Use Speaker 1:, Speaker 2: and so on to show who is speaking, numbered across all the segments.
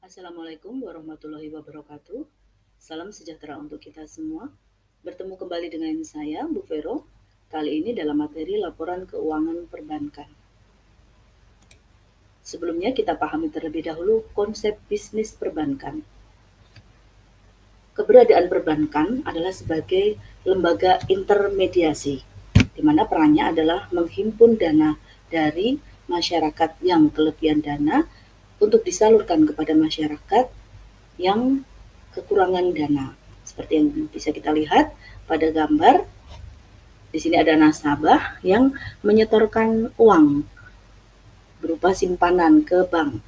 Speaker 1: Assalamualaikum warahmatullahi wabarakatuh. Salam sejahtera untuk kita semua. Bertemu kembali dengan saya, Bu Vero. Kali ini dalam materi laporan keuangan perbankan. Sebelumnya kita pahami terlebih dahulu konsep bisnis perbankan. Keberadaan perbankan adalah sebagai lembaga intermediasi, di mana perannya adalah menghimpun dana dari masyarakat yang kelebihan dana untuk disalurkan kepada masyarakat yang kekurangan dana. Seperti yang bisa kita lihat pada gambar, di sini ada nasabah yang menyetorkan uang berupa simpanan ke bank.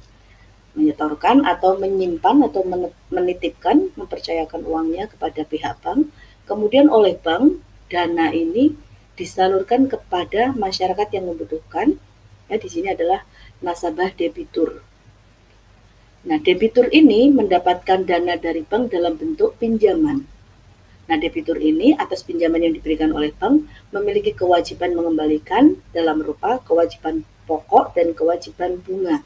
Speaker 1: Menyetorkan atau menyimpan atau menitipkan, mempercayakan uangnya kepada pihak bank. Kemudian oleh bank, dana ini disalurkan kepada masyarakat yang membutuhkan. Ya, di sini adalah nasabah debitur. Nah, debitur ini mendapatkan dana dari bank dalam bentuk pinjaman. Nah, debitur ini atas pinjaman yang diberikan oleh bank memiliki kewajiban mengembalikan dalam rupa kewajiban pokok dan kewajiban bunga.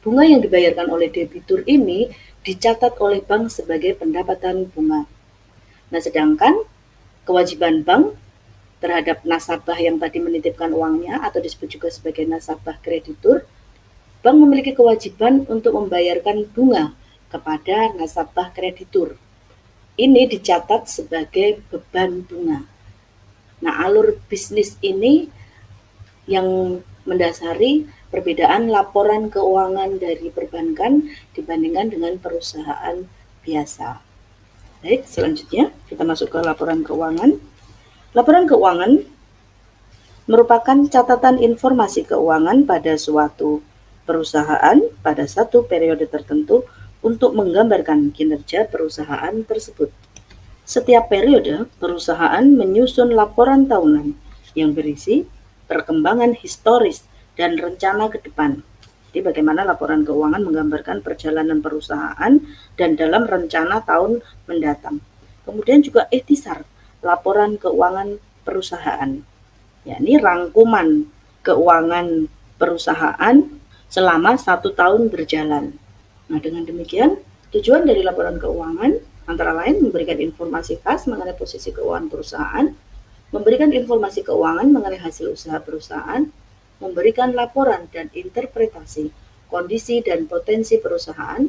Speaker 1: Bunga yang dibayarkan oleh debitur ini dicatat oleh bank sebagai pendapatan bunga. Nah, sedangkan kewajiban bank terhadap nasabah yang tadi menitipkan uangnya atau disebut juga sebagai nasabah kreditur, bank memiliki kewajiban untuk membayarkan bunga kepada nasabah kreditur. Ini dicatat sebagai beban bunga. Nah, alur bisnis ini yang mendasari perbedaan laporan keuangan dari perbankan dibandingkan dengan perusahaan biasa. Baik, selanjutnya kita masuk ke laporan keuangan. Laporan keuangan merupakan catatan informasi keuangan pada suatu perusahaan pada satu periode tertentu untuk menggambarkan kinerja perusahaan tersebut. Setiap periode, perusahaan menyusun laporan tahunan yang berisi perkembangan historis dan rencana ke depan. Jadi bagaimana laporan keuangan menggambarkan perjalanan perusahaan dan dalam rencana tahun mendatang. Kemudian juga ikhtisar, laporan keuangan perusahaan, yakni rangkuman keuangan perusahaan selama 1 tahun berjalan. Nah, dengan demikian, tujuan dari laporan keuangan antara lain memberikan informasi khas mengenai posisi keuangan perusahaan, memberikan informasi keuangan mengenai hasil usaha perusahaan, memberikan laporan dan interpretasi kondisi dan potensi perusahaan,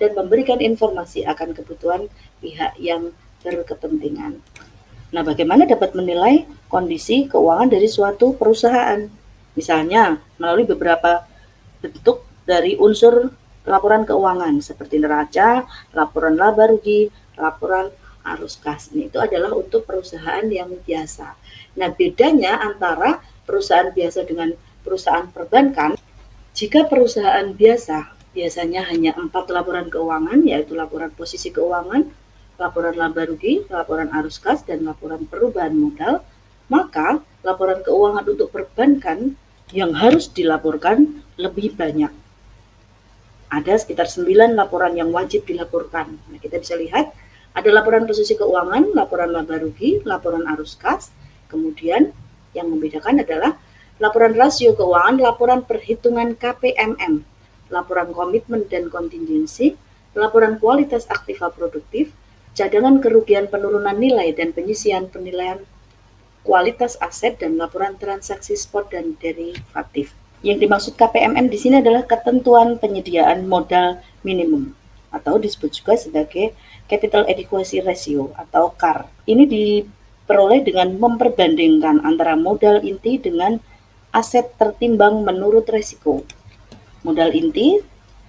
Speaker 1: dan memberikan informasi akan kebutuhan pihak yang berkepentingan. Nah, bagaimana dapat menilai kondisi keuangan dari suatu perusahaan? Misalnya, melalui beberapa bentuk dari unsur laporan keuangan seperti neraca, laporan laba rugi, laporan arus kas. Itu adalah untuk perusahaan yang biasa. Nah, bedanya antara perusahaan biasa dengan perusahaan perbankan, jika perusahaan biasa biasanya hanya 4 laporan keuangan, yaitu laporan posisi keuangan, laporan laba rugi, laporan arus kas, dan laporan perubahan modal, maka laporan keuangan untuk perbankan yang harus dilaporkan lebih banyak. Ada sekitar 9 laporan yang wajib dilaporkan. Nah, kita bisa lihat ada laporan posisi keuangan, laporan laba rugi, laporan arus kas, kemudian yang membedakan adalah laporan rasio keuangan, laporan perhitungan KPMM, laporan komitmen dan kontingensi, laporan kualitas aktiva produktif, cadangan kerugian penurunan nilai dan penyisian penilaian kualitas aset, dan laporan transaksi spot dan derivatif. Yang dimaksud KPMM di sini adalah ketentuan penyediaan modal minimum atau disebut juga sebagai Capital Adequacy Ratio atau CAR. Ini diperoleh dengan memperbandingkan antara modal inti dengan aset tertimbang menurut resiko. Modal inti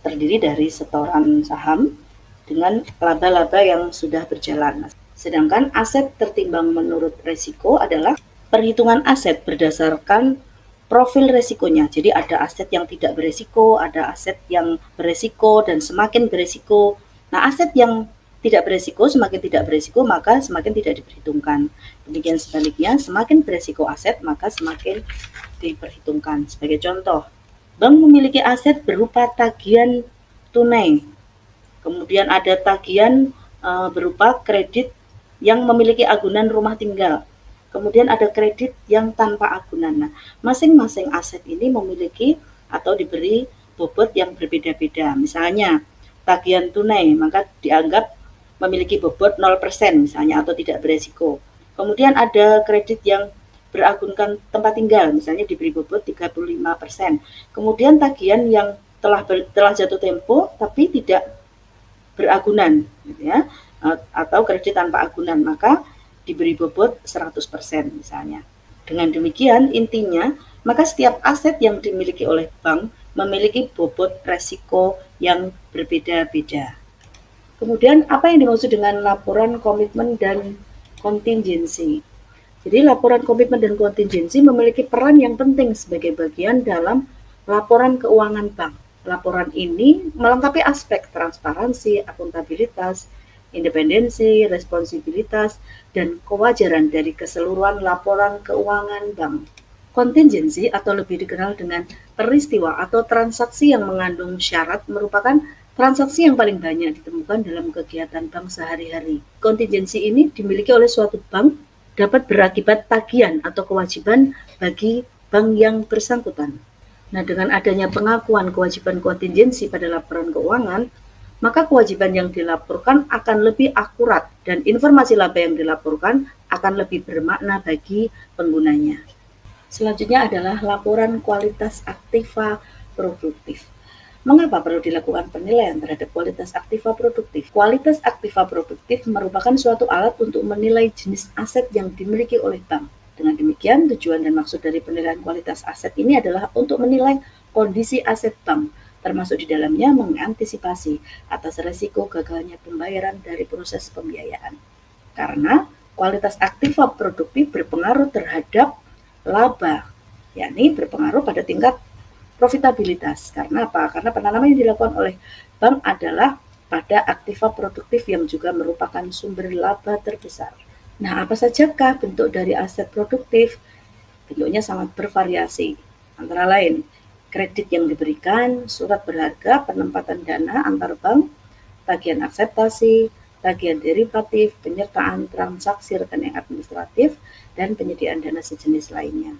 Speaker 1: terdiri dari setoran saham dengan laba-laba yang sudah berjalan. Sedangkan aset tertimbang menurut resiko adalah perhitungan aset berdasarkan profil resikonya. Jadi ada aset yang tidak beresiko, ada aset yang beresiko, dan semakin beresiko. Nah, aset yang tidak beresiko, semakin tidak beresiko, maka semakin tidak diperhitungkan. Demikian sebaliknya, semakin beresiko aset, maka semakin diperhitungkan. Sebagai contoh, bank memiliki aset berupa tagihan tunai. Kemudian ada tagihan berupa kredit yang memiliki agunan rumah tinggal. Kemudian ada kredit yang tanpa agunan. Nah, masing-masing aset ini memiliki atau diberi bobot yang berbeda-beda. Misalnya, tagihan tunai, maka dianggap memiliki bobot 0% misalnya atau tidak beresiko. Kemudian ada kredit yang beragunkan tempat tinggal, misalnya diberi bobot 35%. Kemudian tagihan yang telah jatuh tempo tapi tidak beragunan, gitu ya, atau kredit tanpa agunan, maka diberi bobot 100% misalnya. Dengan demikian, intinya, maka setiap aset yang dimiliki oleh bank memiliki bobot resiko yang berbeda-beda. Kemudian, apa yang dimaksud dengan laporan komitmen dan kontingensi? Jadi, laporan komitmen dan kontingensi memiliki peran yang penting sebagai bagian dalam laporan keuangan bank. Laporan ini melengkapi aspek transparansi, akuntabilitas, independensi, responsibilitas, dan kewajaran dari keseluruhan laporan keuangan bank. Kontingensi atau lebih dikenal dengan peristiwa atau transaksi yang mengandung syarat merupakan transaksi yang paling banyak ditemukan dalam kegiatan bank sehari-hari. Kontingensi ini dimiliki oleh suatu bank dapat berakibat tagihan atau kewajiban bagi bank yang bersangkutan. Nah, dengan adanya pengakuan kewajiban kontingensi pada laporan keuangan, maka kewajiban yang dilaporkan akan lebih akurat dan informasi laba yang dilaporkan akan lebih bermakna bagi penggunanya. Selanjutnya adalah laporan kualitas aktiva produktif. Mengapa perlu dilakukan penilaian terhadap kualitas aktiva produktif? Kualitas aktiva produktif merupakan suatu alat untuk menilai jenis aset yang dimiliki oleh bank. Dengan demikian, tujuan dan maksud dari penilaian kualitas aset ini adalah untuk menilai kondisi aset bank, termasuk di dalamnya mengantisipasi atas resiko gagalnya pembayaran dari proses pembiayaan. Karena kualitas aktiva produktif berpengaruh terhadap laba, yakni berpengaruh pada tingkat profitabilitas. Karena apa? Karena penanaman yang dilakukan oleh bank adalah pada aktiva produktif yang juga merupakan sumber laba terbesar. Nah, apa sajakah bentuk dari aset produktif? Bentuknya sangat bervariasi. Antara lain, kredit yang diberikan, surat berharga, penempatan dana antar bank, tagihan akseptasi, tagihan derivatif, penyertaan transaksi rekening administratif, dan penyediaan dana sejenis lainnya.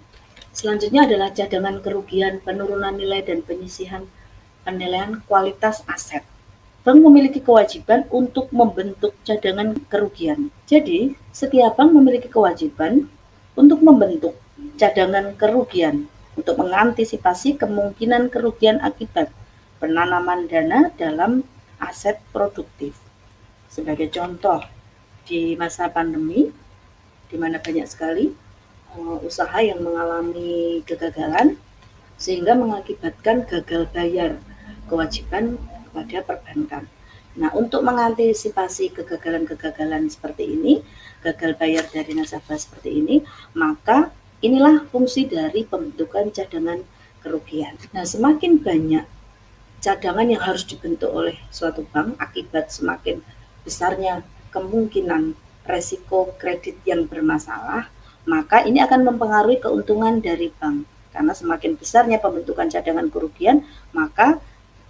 Speaker 1: Selanjutnya adalah cadangan kerugian, penurunan nilai, dan penyisihan penilaian kualitas aset. Bank memiliki kewajiban untuk membentuk cadangan kerugian. Jadi, setiap bank memiliki kewajiban untuk membentuk cadangan kerugian untuk mengantisipasi kemungkinan kerugian akibat penanaman dana dalam aset produktif. Sebagai contoh, di masa pandemi, di mana banyak sekali usaha yang mengalami kegagalan sehingga mengakibatkan gagal bayar kewajiban kepada perbankan. Nah, untuk mengantisipasi kegagalan-kegagalan seperti ini, gagal bayar dari nasabah seperti ini, maka inilah fungsi dari pembentukan cadangan kerugian. Nah, semakin banyak cadangan yang harus dibentuk oleh suatu bank akibat semakin besarnya kemungkinan resiko kredit yang bermasalah, maka ini akan mempengaruhi keuntungan dari bank. Karena semakin besarnya pembentukan cadangan kerugian, maka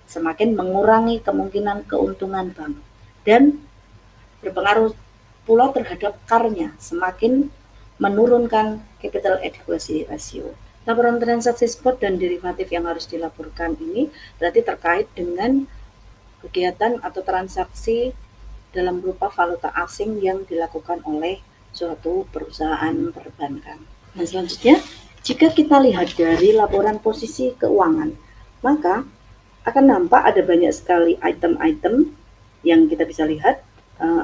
Speaker 1: semakin mengurangi kemungkinan keuntungan bank dan berpengaruh pula terhadap CAR-nya, semakin menurunkan capital adequacy ratio. Laporan transaksi spot dan derivatif yang harus dilaporkan ini berarti terkait dengan kegiatan atau transaksi dalam berupa valuta asing yang dilakukan oleh suatu perusahaan perbankan. Nah, selanjutnya, jika kita lihat dari laporan posisi keuangan, maka akan nampak ada banyak sekali item-item yang kita bisa lihat,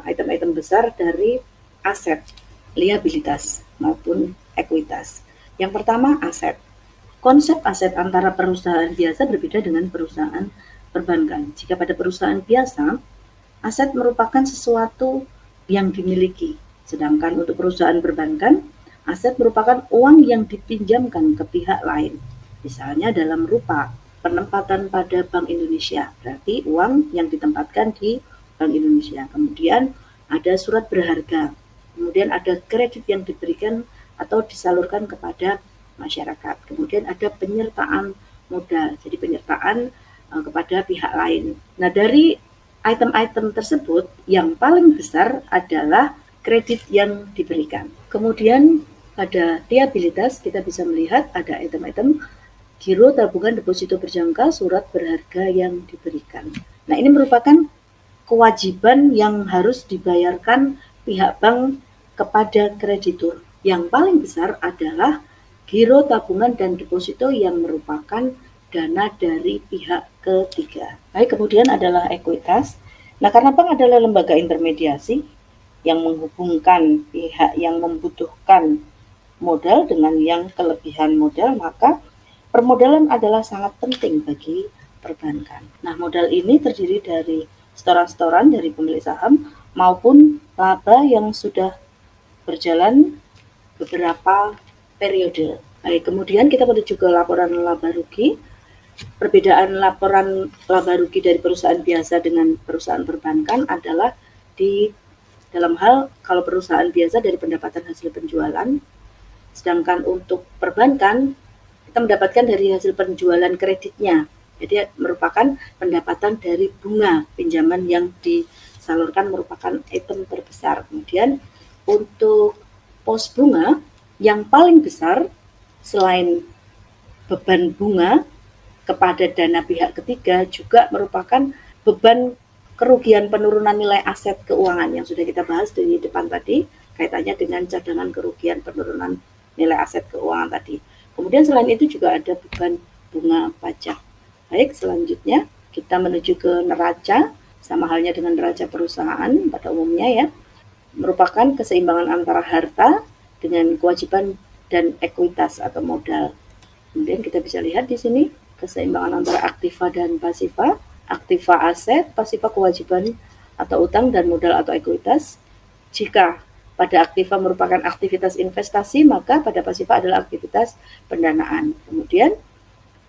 Speaker 1: item-item besar dari aset, liabilitas maupun ekuitas. Yang pertama, aset. Konsep aset antara perusahaan biasa berbeda dengan perusahaan perbankan. Jika pada perusahaan biasa, aset merupakan sesuatu yang dimiliki, sedangkan untuk perusahaan perbankan, aset merupakan uang yang dipinjamkan ke pihak lain, misalnya dalam rupa penempatan pada Bank Indonesia, berarti uang yang ditempatkan di Bank Indonesia. Kemudian ada surat berharga, kemudian ada kredit yang diberikan atau disalurkan kepada masyarakat. Kemudian ada penyertaan modal, jadi penyertaan kepada pihak lain. Nah, dari item-item tersebut yang paling besar adalah kredit yang diberikan. Kemudian pada liabilitas kita bisa melihat ada item-item giro tabungan deposito berjangka, surat berharga yang diberikan. Nah, ini merupakan kewajiban yang harus dibayarkan pihak bank kepada kreditur. Yang paling besar adalah giro tabungan dan deposito yang merupakan dana dari pihak ketiga. Baik, kemudian adalah ekuitas. Nah, karena bank adalah lembaga intermediasi yang menghubungkan pihak yang membutuhkan modal dengan yang kelebihan modal, maka permodalan adalah sangat penting bagi perbankan. Nah, modal ini terdiri dari setoran-setoran dari pemilik saham maupun laba yang sudah berjalan beberapa periode. Baik, kemudian kita menuju ke laporan laba rugi. Perbedaan laporan laba rugi dari perusahaan biasa dengan perusahaan perbankan adalah di dalam hal kalau perusahaan biasa dari pendapatan hasil penjualan, sedangkan untuk perbankan kita mendapatkan dari hasil penjualan kreditnya. Jadi merupakan pendapatan dari bunga pinjaman yang disalurkan merupakan item terbesar. Kemudian untuk pos bunga yang paling besar selain beban bunga kepada dana pihak ketiga juga merupakan beban kerugian penurunan nilai aset keuangan yang sudah kita bahas di depan tadi, kaitannya dengan cadangan kerugian penurunan nilai aset keuangan tadi. Kemudian selain itu juga ada beban bunga pajak. Baik, selanjutnya kita menuju ke neraca, sama halnya dengan neraca perusahaan pada umumnya ya, merupakan keseimbangan antara harta dengan kewajiban dan ekuitas atau modal. Kemudian kita bisa lihat di sini keseimbangan antara aktiva dan pasifa, aktiva aset, pasifa kewajiban atau utang, dan modal atau ekuitas. Jika pada aktiva merupakan aktivitas investasi, maka pada pasifa adalah aktivitas pendanaan. Kemudian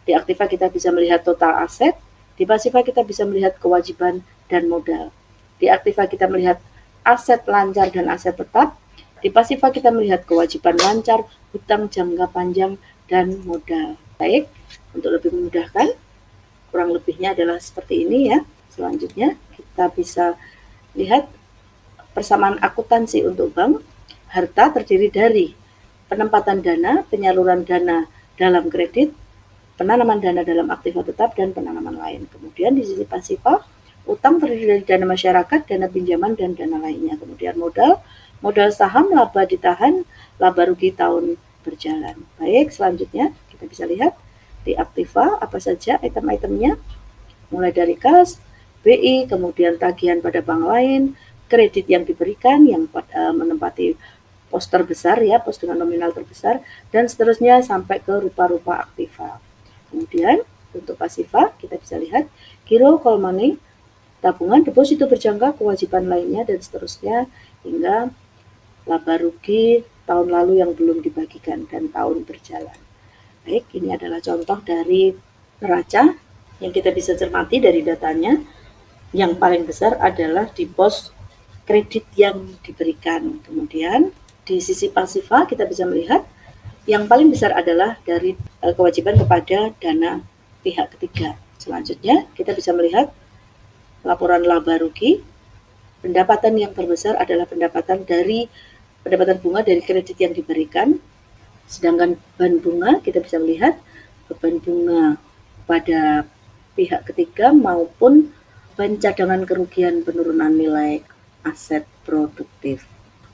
Speaker 1: di aktiva kita bisa melihat total aset, di pasifa kita bisa melihat kewajiban dan modal. Di aktiva kita melihat aset lancar dan aset tetap, di pasifa kita melihat kewajiban lancar, hutang jangka panjang, dan modal. Baik, untuk lebih memudahkan, kurang lebihnya adalah seperti ini ya. Selanjutnya kita bisa lihat persamaan akuntansi untuk bank. Harta terdiri dari penempatan dana, penyaluran dana dalam kredit, penanaman dana dalam aktiva tetap, dan penanaman lain. Kemudian di sisi pasifa, utang terdiri dari dana masyarakat, dana pinjaman, dan dana lainnya. Kemudian modal saham, laba ditahan, laba rugi tahun berjalan. Baik, selanjutnya kita bisa lihat di aktiva apa saja item-itemnya, mulai dari kas, BI, kemudian tagihan pada bank lain, kredit yang diberikan yang menempati pos terbesar ya, pos dengan nominal terbesar, dan seterusnya sampai ke rupa-rupa aktiva. Kemudian untuk pasifa kita bisa lihat giro, call money, tabungan, deposito berjangka, kewajiban lainnya, dan seterusnya hingga laba rugi tahun lalu yang belum dibagikan dan tahun berjalan. Baik, ini adalah contoh dari neraca yang kita bisa cermati dari datanya. Yang paling besar adalah di pos kredit yang diberikan. Kemudian di sisi pasifa kita bisa melihat yang paling besar adalah dari kewajiban kepada dana pihak ketiga. Selanjutnya kita bisa melihat laporan laba rugi. Pendapatan yang terbesar adalah pendapatan bunga dari kredit yang diberikan. Sedangkan beban bunga kita bisa melihat beban bunga pada pihak ketiga maupun beban cadangan kerugian penurunan nilai aset produktif.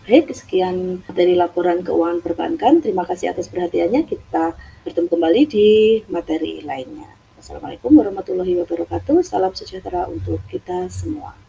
Speaker 1: Baik, sekian dari laporan keuangan perbankan. Terima kasih atas perhatiannya. Kita bertemu kembali di materi lainnya. Wassalamualaikum warahmatullahi wabarakatuh. Salam sejahtera untuk kita semua.